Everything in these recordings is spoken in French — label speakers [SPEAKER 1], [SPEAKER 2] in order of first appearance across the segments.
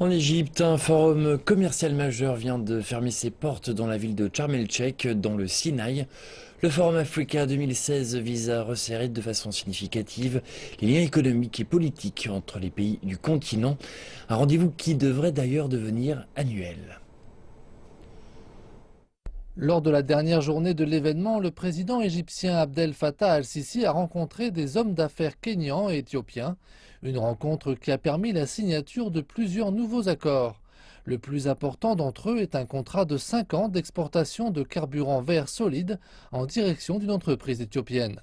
[SPEAKER 1] En Égypte, un forum commercial majeur vient de fermer ses portes dans la ville de Sharm el-Sheikh, dans le Sinaï. Le Forum Africa 2016 vise à resserrer de façon significative les liens économiques et politiques entre les pays du continent. Un rendez-vous qui devrait d'ailleurs devenir annuel.
[SPEAKER 2] Lors de la dernière journée de l'événement, le président égyptien Abdel Fattah al-Sisi a rencontré des hommes d'affaires kényans et éthiopiens, une rencontre qui a permis la signature de plusieurs nouveaux accords. Le plus important d'entre eux est un contrat de 5 ans d'exportation de carburant vert solide en direction d'une entreprise éthiopienne.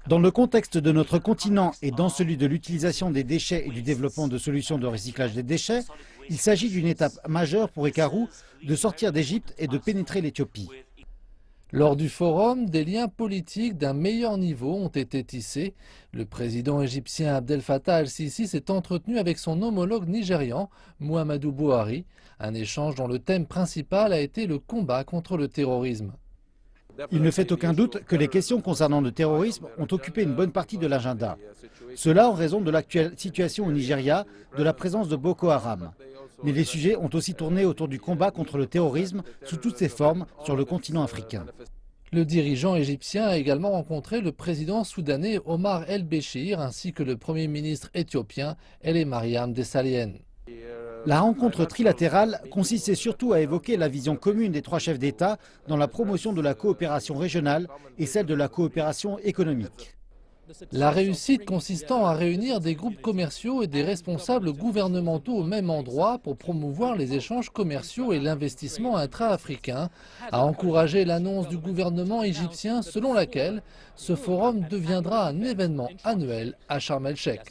[SPEAKER 3] Dans le contexte de notre continent et dans celui de l'utilisation des déchets et du développement de solutions de recyclage des déchets, il s'agit d'une étape majeure pour Ekaru de sortir d'Égypte et de pénétrer l'Éthiopie.
[SPEAKER 2] Lors du forum, des liens politiques d'un meilleur niveau ont été tissés. Le président égyptien Abdel Fattah al-Sisi s'est entretenu avec son homologue nigérian, Muhammadu Buhari, un échange dont le thème principal a été le combat contre le terrorisme.
[SPEAKER 3] Il ne fait aucun doute que les questions concernant le terrorisme ont occupé une bonne partie de l'agenda. Cela en raison de l'actuelle situation au Nigeria, de la présence de Boko Haram. Mais les sujets ont aussi tourné autour du combat contre le terrorisme sous toutes ses formes sur le continent africain.
[SPEAKER 2] Le dirigeant égyptien a également rencontré le président soudanais Omar el-Béchir ainsi que le premier ministre éthiopien Haile Mariam Desalegn.
[SPEAKER 3] La rencontre trilatérale consistait surtout à évoquer la vision commune des trois chefs d'État dans la promotion de la coopération régionale et celle de la coopération économique.
[SPEAKER 2] La réussite consistant à réunir des groupes commerciaux et des responsables gouvernementaux au même endroit pour promouvoir les échanges commerciaux et l'investissement intra-africain a encouragé l'annonce du gouvernement égyptien selon laquelle ce forum deviendra un événement annuel à Sharm el-Sheikh.